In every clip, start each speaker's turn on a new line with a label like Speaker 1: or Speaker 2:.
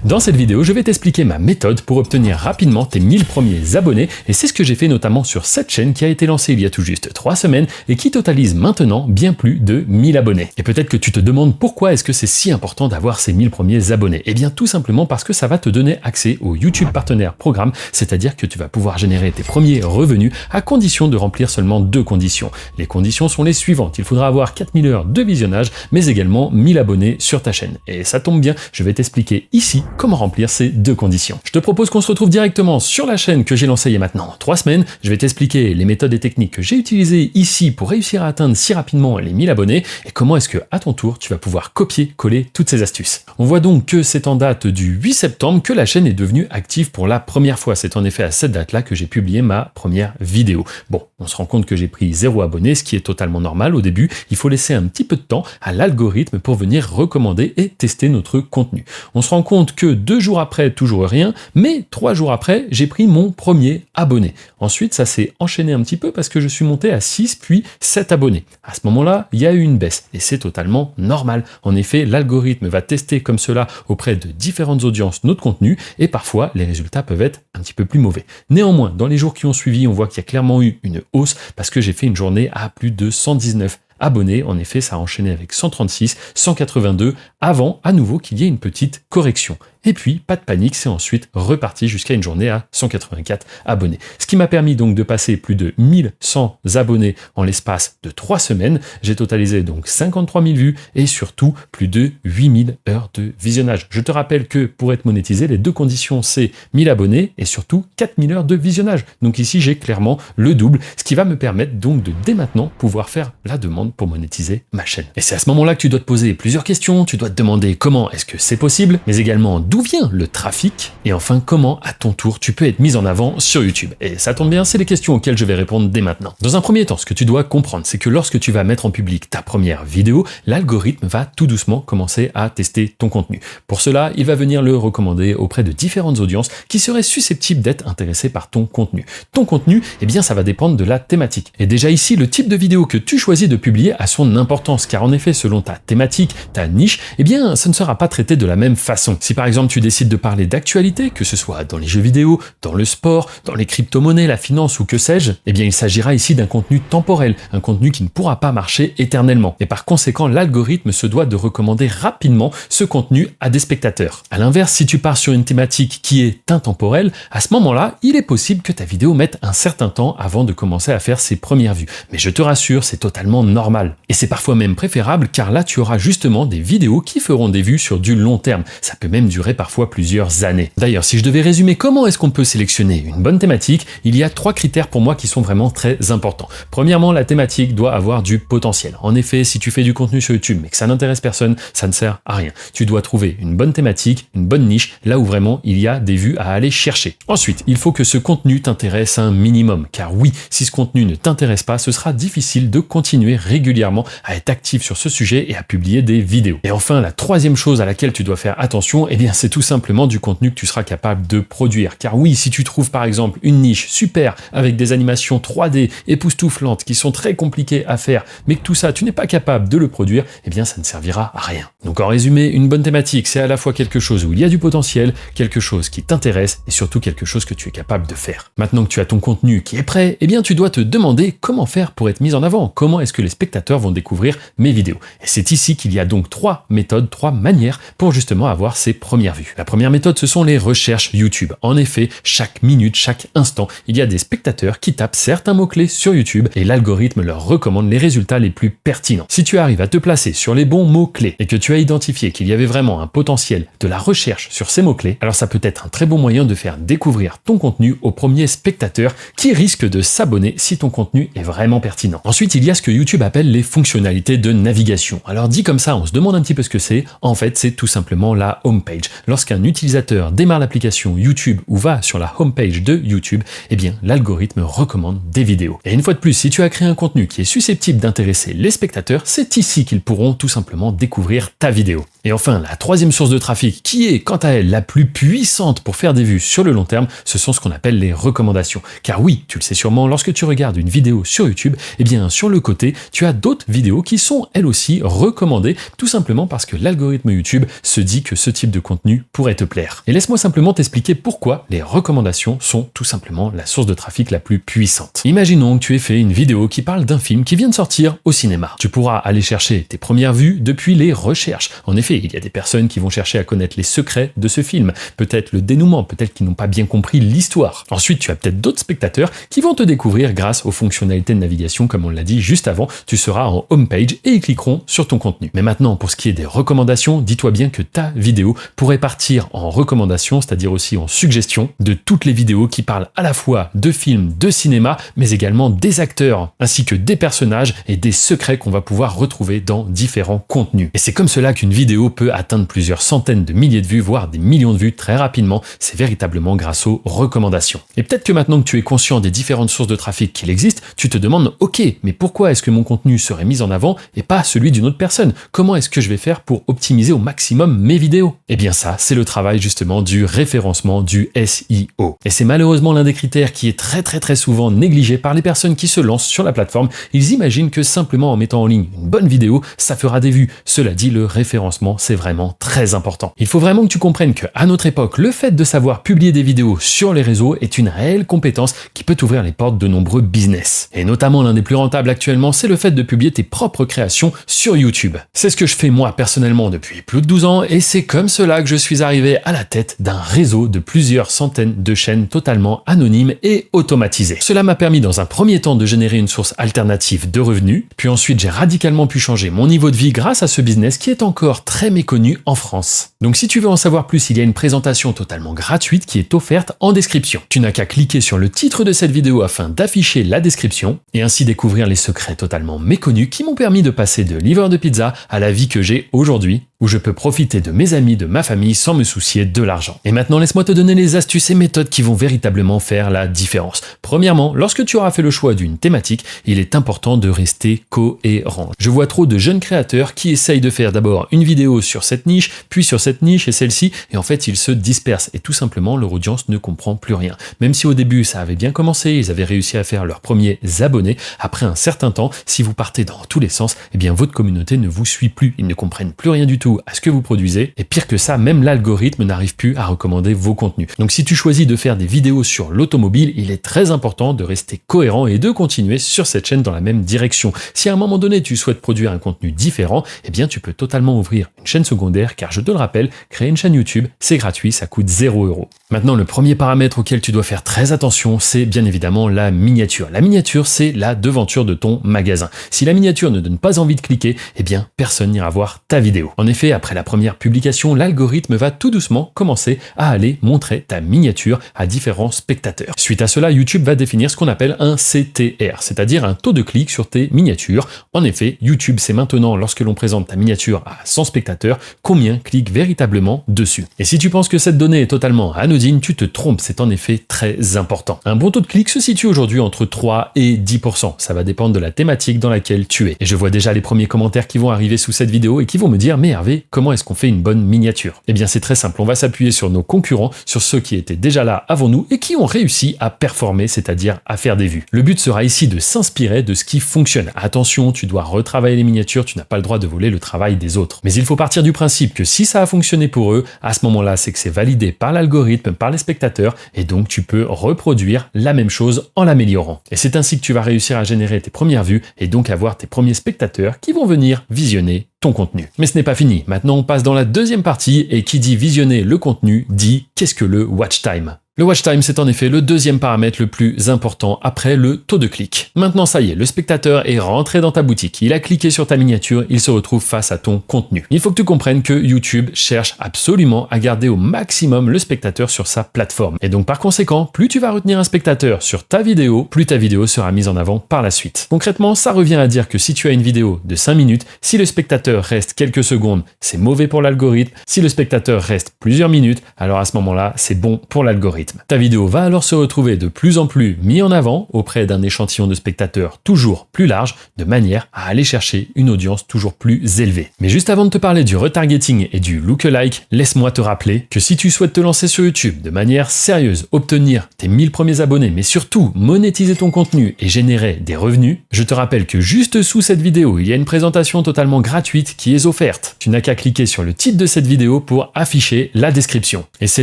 Speaker 1: Dans cette vidéo, je vais t'expliquer ma méthode pour obtenir rapidement tes 1000 premiers abonnés et c'est ce que j'ai fait notamment sur cette chaîne qui a été lancée il y a tout juste 3 semaines et qui totalise maintenant bien plus de 1000 abonnés. Et peut-être que tu te demandes pourquoi est-ce que c'est si important d'avoir ces 1000 premiers abonnés. Eh bien tout simplement parce que ça va te donner accès au YouTube Partner Programme, c'est-à-dire que tu vas pouvoir générer tes premiers revenus à condition de remplir seulement 2 conditions. Les conditions sont les suivantes, il faudra avoir 4000 heures de visionnage mais également 1000 abonnés sur ta chaîne. Et ça tombe bien, je vais t'expliquer ici comment remplir ces 2 conditions. Je te propose qu'on se retrouve directement sur la chaîne que j'ai lancée il y a maintenant 3 semaines. Je vais t'expliquer les méthodes et techniques que j'ai utilisées ici pour réussir à atteindre si rapidement les 1000 abonnés et comment est-ce que, à ton tour, tu vas pouvoir copier-coller toutes ces astuces. On voit donc que c'est en date du 8 septembre que la chaîne est devenue active pour la première fois. C'est en effet à cette date-là que j'ai publié ma première vidéo. Bon, on se rend compte que j'ai pris 0 abonnés, ce qui est totalement normal au début. Il faut laisser un petit peu de temps à l'algorithme pour venir recommander et tester notre contenu. On se rend compte que 2 jours après, toujours rien, mais 3 jours après, j'ai pris mon premier abonné. Ensuite, ça s'est enchaîné un petit peu parce que je suis monté à 6 puis 7 abonnés. À ce moment-là, il y a eu une baisse et c'est totalement normal. En effet, l'algorithme va tester comme cela auprès de différentes audiences notre contenu et parfois les résultats peuvent être un petit peu plus mauvais. Néanmoins, dans les jours qui ont suivi, on voit qu'il y a clairement eu une hausse parce que j'ai fait une journée à plus de 119 abonnés. En effet, ça a enchaîné avec 136, 182 avant à nouveau qu'il y ait une petite correction. Et puis, pas de panique, c'est ensuite reparti jusqu'à une journée à 184 abonnés. Ce qui m'a permis donc de passer plus de 1100 abonnés en l'espace de 3 semaines. J'ai totalisé donc 53 000 vues et surtout plus de 8000 heures de visionnage. Je te rappelle que pour être monétisé, les 2 conditions, c'est 1000 abonnés et surtout 4000 heures de visionnage. Donc ici, j'ai clairement le double, ce qui va me permettre donc de dès maintenant pouvoir faire la demande pour monétiser ma chaîne. Et c'est à ce moment-là que tu dois te poser plusieurs questions. Tu dois te demander comment est-ce que c'est possible, mais également d'où vient le trafic et enfin comment à ton tour tu peux être mis en avant sur YouTube. Et ça tombe bien, c'est les questions auxquelles je vais répondre dès maintenant. Dans un premier temps, ce que tu dois comprendre, c'est que lorsque tu vas mettre en public ta première vidéo, l'algorithme va tout doucement commencer à tester ton contenu. Pour cela, il va venir le recommander auprès de différentes audiences qui seraient susceptibles d'être intéressées par ton contenu. Ton contenu, eh bien ça va dépendre de la thématique. Et déjà ici, le type de vidéo que tu choisis de publier a son importance, car en effet, selon ta thématique, ta niche, eh bien ça ne sera pas traité de la même façon. Si par exemple tu décides de parler d'actualité, que ce soit dans les jeux vidéo, dans le sport, dans les crypto-monnaies, la finance ou que sais-je, eh bien il s'agira ici d'un contenu temporel, un contenu qui ne pourra pas marcher éternellement. Et par conséquent, l'algorithme se doit de recommander rapidement ce contenu à des spectateurs. À l'inverse, si tu pars sur une thématique qui est intemporelle, à ce moment-là, il est possible que ta vidéo mette un certain temps avant de commencer à faire ses premières vues. Mais je te rassure, c'est totalement normal. Et c'est parfois même préférable car là, tu auras justement des vidéos qui feront des vues sur du long terme. Ça peut même durer parfois plusieurs années. D'ailleurs, si je devais résumer comment est-ce qu'on peut sélectionner une bonne thématique, il y a 3 critères pour moi qui sont vraiment très importants. Premièrement, la thématique doit avoir du potentiel. En effet, si tu fais du contenu sur YouTube mais que ça n'intéresse personne, ça ne sert à rien. Tu dois trouver une bonne thématique, une bonne niche, là où vraiment il y a des vues à aller chercher. Ensuite, il faut que ce contenu t'intéresse un minimum, car oui, si ce contenu ne t'intéresse pas, ce sera difficile de continuer régulièrement à être actif sur ce sujet et à publier des vidéos. Et enfin, la 3e chose à laquelle tu dois faire attention, eh bien c'est tout simplement du contenu que tu seras capable de produire. Car oui, si tu trouves par exemple une niche super avec des animations 3D époustouflantes qui sont très compliquées à faire, mais que tout ça tu n'es pas capable de le produire, eh bien ça ne servira à rien. Donc en résumé, une bonne thématique, c'est à la fois quelque chose où il y a du potentiel, quelque chose qui t'intéresse et surtout quelque chose que tu es capable de faire. Maintenant que tu as ton contenu qui est prêt, eh bien tu dois te demander comment faire pour être mis en avant. Comment est-ce que les spectateurs vont découvrir mes vidéos? Et c'est ici qu'il y a donc 3 méthodes, 3 manières pour justement avoir ses premières vues. La première méthode, ce sont les recherches YouTube. En effet, chaque minute, chaque instant, il y a des spectateurs qui tapent certains mots-clés sur YouTube et l'algorithme leur recommande les résultats les plus pertinents. Si tu arrives à te placer sur les bons mots-clés et que tu as identifié qu'il y avait vraiment un potentiel de la recherche sur ces mots-clés, alors ça peut être un très bon moyen de faire découvrir ton contenu aux premiers spectateurs qui risquent de s'abonner si ton contenu est vraiment pertinent. Ensuite, il y a ce que YouTube appelle les fonctionnalités de navigation. Alors dit comme ça, on se demande un petit peu ce que c'est. En fait, c'est tout simplement la homepage. Lorsqu'un utilisateur démarre l'application YouTube ou va sur la homepage de YouTube, eh bien l'algorithme recommande des vidéos. Et une fois de plus, si tu as créé un contenu qui est susceptible d'intéresser les spectateurs, c'est ici qu'ils pourront tout simplement découvrir ta vidéo. Et enfin, la 3e source de trafic, qui est quant à elle la plus puissante pour faire des vues sur le long terme, ce sont ce qu'on appelle les recommandations. Car oui, tu le sais sûrement, lorsque tu regardes une vidéo sur YouTube, eh bien sur le côté, tu as d'autres vidéos qui sont elles aussi recommandées, tout simplement parce que l'algorithme YouTube se dit que ce type de contenu contenu pourrait te plaire. Et laisse-moi simplement t'expliquer pourquoi les recommandations sont tout simplement la source de trafic la plus puissante. Imaginons que tu aies fait une vidéo qui parle d'un film qui vient de sortir au cinéma. Tu pourras aller chercher tes premières vues depuis les recherches. En effet, il y a des personnes qui vont chercher à connaître les secrets de ce film, peut-être le dénouement, peut-être qu'ils n'ont pas bien compris l'histoire. Ensuite, tu as peut-être d'autres spectateurs qui vont te découvrir grâce aux fonctionnalités de navigation, comme on l'a dit juste avant. Tu seras en homepage et ils cliqueront sur ton contenu. Mais maintenant, pour ce qui est des recommandations, dis-toi bien que ta vidéo pourrait partir en recommandation, c'est-à-dire aussi en suggestion de toutes les vidéos qui parlent à la fois de films, de cinéma, mais également des acteurs, ainsi que des personnages et des secrets qu'on va pouvoir retrouver dans différents contenus. Et c'est comme cela qu'une vidéo peut atteindre plusieurs centaines de milliers de vues, voire des millions de vues très rapidement. C'est véritablement grâce aux recommandations. Et peut-être que maintenant que tu es conscient des différentes sources de trafic qu'il existe, tu te demandes, ok, mais pourquoi est-ce que mon contenu serait mis en avant et pas celui d'une autre personne? Comment est-ce que je vais faire pour optimiser au maximum mes vidéos? Eh bien ça, c'est le travail justement du référencement, du SEO. Et c'est malheureusement l'un des critères qui est très souvent négligé par les personnes qui se lancent sur la plateforme. Ils imaginent que simplement en mettant en ligne une bonne vidéo, ça fera des vues. Cela dit, le référencement, c'est vraiment très important. Il faut vraiment que tu comprennes qu'à notre époque, le fait de savoir publier des vidéos sur les réseaux est une réelle compétence qui peut t'ouvrir les portes de nombreux business. Et notamment l'un des plus rentables actuellement, c'est le fait de publier tes propres créations sur YouTube. C'est ce que je fais moi personnellement depuis plus de 12 ans et c'est comme cela que je suis arrivé à la tête d'un réseau de plusieurs centaines de chaînes totalement anonymes et automatisées. Cela m'a permis dans un premier temps de générer une source alternative de revenus, puis ensuite j'ai radicalement pu changer mon niveau de vie grâce à ce business qui est encore très méconnu en France. Donc si tu veux en savoir plus, il y a une présentation totalement gratuite qui est offerte en description. Tu n'as qu'à cliquer sur le titre de cette vidéo afin d'afficher la description et ainsi découvrir les secrets totalement méconnus qui m'ont permis de passer de livreur de pizza à la vie que j'ai aujourd'hui, où je peux profiter de mes amis, de ma famille sans me soucier de l'argent. Et maintenant, laisse-moi te donner les astuces et méthodes qui vont véritablement faire la différence. Premièrement, lorsque tu auras fait le choix d'une thématique, il est important de rester cohérent. Je vois trop de jeunes créateurs qui essayent de faire d'abord une vidéo sur cette niche, puis sur cette niche et celle-ci, et en fait, ils se dispersent et tout simplement, leur audience ne comprend plus rien. Même si au début, ça avait bien commencé, ils avaient réussi à faire leurs premiers abonnés, après un certain temps, si vous partez dans tous les sens, eh bien, votre communauté ne vous suit plus. Ils ne comprennent plus rien du tout à ce que vous produisez, et pire que ça, même l'algorithme n'arrive plus à recommander vos contenus. Donc si tu choisis de faire des vidéos sur l'automobile, il est très important de rester cohérent et de continuer sur cette chaîne dans la même direction. Si à un moment donné tu souhaites produire un contenu différent, eh bien tu peux totalement ouvrir une chaîne secondaire, car je te le rappelle, créer une chaîne YouTube, c'est gratuit, ça coûte 0 €. Maintenant, le premier paramètre auquel tu dois faire très attention, c'est bien évidemment la miniature. La miniature, c'est la devanture de ton magasin. Si la miniature ne donne pas envie de cliquer, eh bien personne n'ira voir ta vidéo. En effet, après la première publication, l'algorithme va tout doucement commencer à aller montrer ta miniature à différents spectateurs. Suite à cela, YouTube va définir ce qu'on appelle un CTR, c'est-à-dire un taux de clic sur tes miniatures. En effet, YouTube sait maintenant, lorsque l'on présente ta miniature à 100 spectateurs, combien cliquent véritablement dessus. Et si tu penses que cette donnée est totalement anodine, tu te trompes, c'est en effet très important. Un bon taux de clic se situe aujourd'hui entre 3 et 10%. Ça va dépendre de la thématique dans laquelle tu es. Et je vois déjà les premiers commentaires qui vont arriver sous cette vidéo et qui vont me dire « Mais Hervé, comment est-ce qu'on fait une bonne miniature ?» Eh bien c'est très simple, on va s'appuyer sur nos concurrents, sur ceux qui étaient déjà là avant nous et qui ont réussi à performer, c'est-à-dire à faire des vues. Le but sera ici de s'inspirer de ce qui fonctionne. Attention, tu dois retravailler les miniatures, tu n'as pas le droit de voler le travail des autres. Mais il faut partir du principe que si ça a fonctionné pour eux, à ce moment-là, c'est que c'est validé par l'algorithme, par les spectateurs, et donc tu peux reproduire la même chose en l'améliorant. Et c'est ainsi que tu vas réussir à générer tes premières vues et donc avoir tes premiers spectateurs qui vont venir visionner ton contenu. Mais ce n'est pas fini. Maintenant, on passe dans la deuxième partie et qui dit visionner le contenu dit qu'est-ce que le watch time ? Le watch time, c'est en effet le deuxième paramètre le plus important après le taux de clic. Maintenant, ça y est, le spectateur est rentré dans ta boutique, il a cliqué sur ta miniature, il se retrouve face à ton contenu. Il faut que tu comprennes que YouTube cherche absolument à garder au maximum le spectateur sur sa plateforme. Et donc, par conséquent, plus tu vas retenir un spectateur sur ta vidéo, plus ta vidéo sera mise en avant par la suite. Concrètement, ça revient à dire que si tu as une vidéo de 5 minutes, si le spectateur reste quelques secondes, c'est mauvais pour l'algorithme. Si le spectateur reste plusieurs minutes, alors à ce moment-là, c'est bon pour l'algorithme. Ta vidéo va alors se retrouver de plus en plus mise en avant auprès d'un échantillon de spectateurs toujours plus large, de manière à aller chercher une audience toujours plus élevée. Mais juste avant de te parler du retargeting et du lookalike, laisse-moi te rappeler que si tu souhaites te lancer sur YouTube de manière sérieuse, obtenir tes 1000 premiers abonnés, mais surtout monétiser ton contenu et générer des revenus, je te rappelle que juste sous cette vidéo, il y a une présentation totalement gratuite gratuite qui est offerte. Tu n'as qu'à cliquer sur le titre de cette vidéo pour afficher la description. Et c'est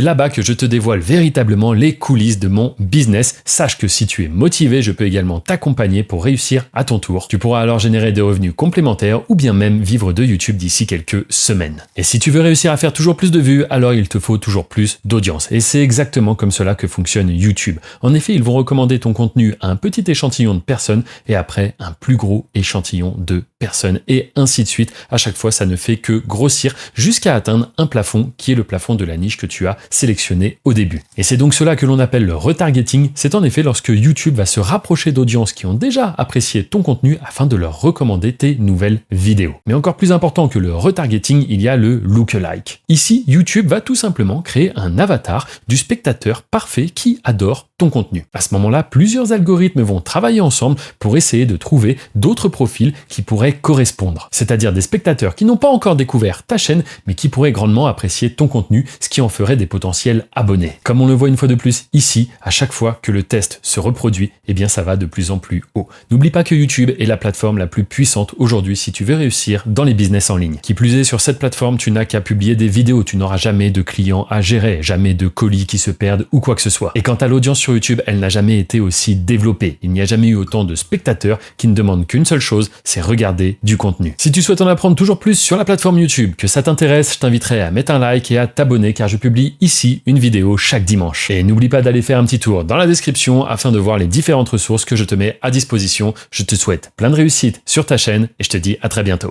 Speaker 1: là-bas que je te dévoile véritablement les coulisses de mon business. Sache que si tu es motivé, je peux également t'accompagner pour réussir à ton tour. Tu pourras alors générer des revenus complémentaires ou bien même vivre de YouTube d'ici quelques semaines. Et si tu veux réussir à faire toujours plus de vues, alors il te faut toujours plus d'audience. Et c'est exactement comme cela que fonctionne YouTube. En effet, ils vont recommander ton contenu à un petit échantillon de personnes et après un plus gros échantillon de personnes et ainsi de suite. À chaque fois, ça ne fait que grossir jusqu'à atteindre un plafond qui est le plafond de la niche que tu as sélectionné au début. Et c'est donc cela que l'on appelle le retargeting. C'est en effet lorsque YouTube va se rapprocher d'audiences qui ont déjà apprécié ton contenu afin de leur recommander tes nouvelles vidéos. Mais encore plus important que le retargeting, il y a le lookalike. Ici, YouTube va tout simplement créer un avatar du spectateur parfait qui adore ton contenu. À ce moment-là, plusieurs algorithmes vont travailler ensemble pour essayer de trouver d'autres profils qui pourraient correspondre. C'est-à-dire des spectateurs qui n'ont pas encore découvert ta chaîne, mais qui pourraient grandement apprécier ton contenu, ce qui en ferait des potentiels abonnés. Comme on le voit une fois de plus ici, à chaque fois que le test se reproduit, eh bien ça va de plus en plus haut. N'oublie pas que YouTube est la plateforme la plus puissante aujourd'hui si tu veux réussir dans les business en ligne. Qui plus est, sur cette plateforme, tu n'as qu'à publier des vidéos, tu n'auras jamais de clients à gérer, jamais de colis qui se perdent ou quoi que ce soit. Et quant à l'audience sur YouTube, elle n'a jamais été aussi développée. Il n'y a jamais eu autant de spectateurs qui ne demandent qu'une seule chose, c'est regarder du contenu. Si tu souhaites en apprendre toujours plus sur la plateforme YouTube, que ça t'intéresse, je t'inviterai à mettre un like et à t'abonner car je publie ici une vidéo chaque dimanche. Et n'oublie pas d'aller faire un petit tour dans la description afin de voir les différentes ressources que je te mets à disposition. Je te souhaite plein de réussite sur ta chaîne et je te dis à très bientôt.